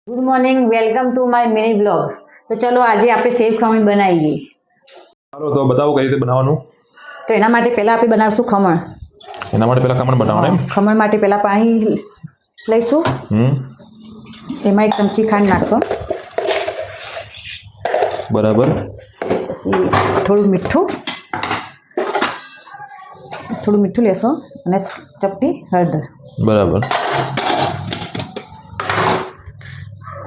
Good morning, welcome to my mini blog. તો ચલો આજે આપણે સેવ ખમણ બનાવીએ. ચાલો તો બતાવો કઈ રીતે બનાવવાનું. તો એના માટે પહેલાં આપણે બનાવશું ખમણ. એના માટે પહેલા ખમણ બનાવવાનું એમ? ખમણ માટે પહેલાં પાણી લઈશું. એમાં 1 ચમચી ખાંડ નાખશો. બરાબર. પછી થોડું મીઠું લેશો અને ચપટી હળદર. બરાબર.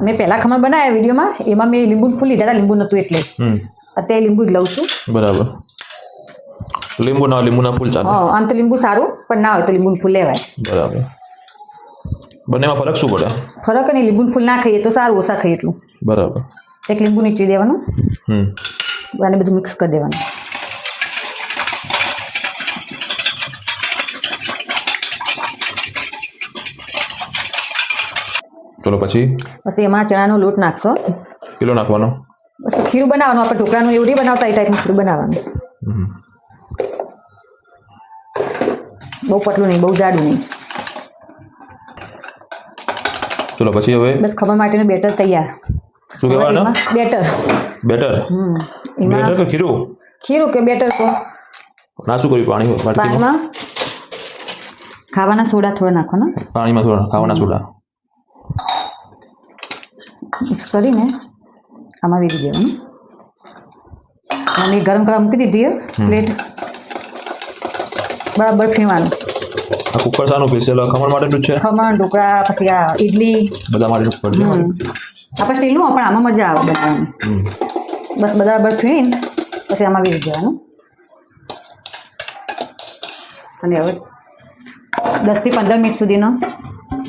મેં પહેલાં ખમણ બનાવ્યા વિડીયોમાં, એમાં મેં લીંબુ ફૂલ લીધા હતા, લીંબુ નહોતું એટલે અત્યારે લીંબુ જ લઉં છું. બરાબર. લીંબુના ફૂલ ચાલે? હા, આમ તો લીંબુ સારું, પણ ના હોય તો લીંબુ ફૂલ લેવાય. બરાબર. બંનેમાં ફરક શું પડે? ફરક નહીં, લીંબુ ફૂલ ના ખાઈએ તો સારું, ઓછા ખાઈએ એટલું. બરાબર. એક લીંબુ નીચવી દેવાનું અને બધું મિક્સ કરી દેવાનું. ચલો પછી એમાં ચણાનો લોટ નાખશો. કિલો નાખવાનો? બસ ખીરું બનાવવાનું. આપણે ઢોકળાનું એવું નહીં બનાવતા, એ ટાઈપનું ખીરું બનાવવાનું. બહુ પતલું નહીં, બહુ જાડું નહીં. ચલો પછી હવે બસ ખમણ માટેનું બેટર તૈયાર. શું કહેવાનું? બેટર. બેટર કે ખીરું? ખીરું કે બેટર તો ના. શું કર્યું? પાણીમાં ખાવાના સોડા થોડા નાખવાના. પાણીમાં થોડા ખાવાના સોડા મિક્સ કરીને આમાં વેરી દેવાનું. અને ગરમ કરવા મૂકી દીધી પ્લેટ. બરાબર ફીણવાનું. આ કુકર શાનું સ્પેશિયલ ખમણ માટેનું છે? ખમણ, ઢોકળા, પછી આ ઇડલી બધા માટેનું કુકર છે. આપણે સ્ટીલનું, પણ આમાં મજા આવે બનાવવાની. બસ બરાબર ફીણ પછી આમાં વેરી દેવાનું. અને હવે 10 થી 15 મિનિટ સુધીનો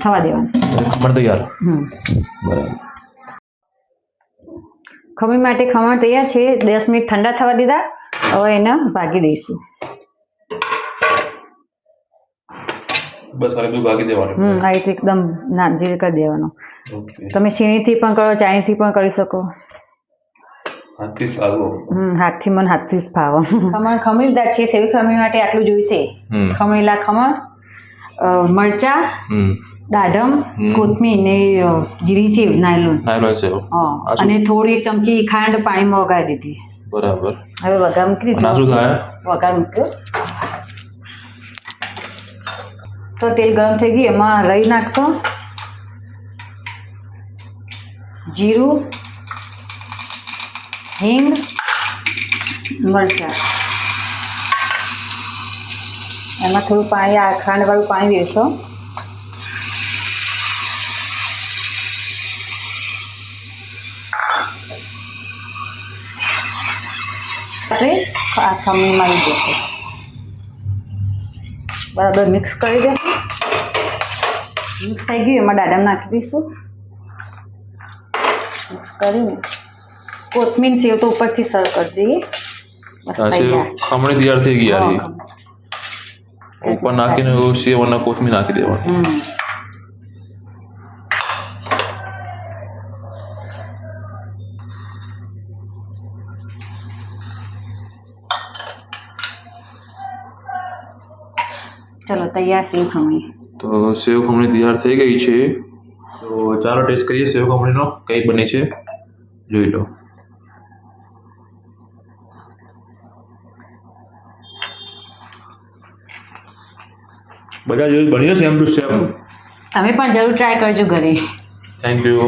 થવા દેવાનું. ખમણ તૈયાર. બરાબર. ખમણ માટે ખમણ તૈયાર છે. 10 મિનિટ ઠંડા થવા દીધા. હવે એને ભાગી દઈશું. બસ ખાલી બધું ભાગી દેવાનું. આ રીતે એકદમ નાનજીર કરી દેવાનું. તમે છીણીથી પણ કરો, ચાણીથી પણ કરી શકો. હાથથી સારું. હાથથી મને હાથથી જ ભાવે. ખમણ ખમીરદાર છે. સેવ ખમણ માટે આટલું જોઈશે. ખમણેલા ખમણ, મરચા, દાડમ, કોથમીર ને જીરી સેવ, નાયલોન સેવ, અને થોડી 1 ચમચી ખાંડ પાણીમાં વગાડી દીધી. બરાબર. હવે વઘાર મૂકી દીધો. વઘાર મૂક્યો તો તેલ ગરમ થઈ ગયું. એમાં રાઈ નાખશો, જીરું, હિંગ, મરચાં. એમાં થોડું પાણી, આ ખાંડવાળું પાણી વેચો. આપણે આ ખમણ મારી દેશું. બરાબર મિક્સ કરી દેશું. મિક્સ થઈ ગયું. એમાં દાડમ નાખી દઈશું. મિક્સ કરીને કોથમીર સેવ તો ઉપરથી સર્વ કરી દઈએ. ખમણી તૈયાર થઈ ગઈ. ઉપર નાખીને સેવ અને કોથમીર નાખી દેવાનું. ચલો તૈયાર સેવ ખમણી. તો સેવ ખમણી તૈયાર થઈ ગઈ છે. તો ચાલો ટેસ્ટ કરીએ સેવ ખમણીનો કઈ બને છે, જોઈ લો. બધા જેવું બન્યું છે, સેમ ટુ સેમ. તમે પણ જરૂર ટ્રાય કરજો ઘરે. Thank you.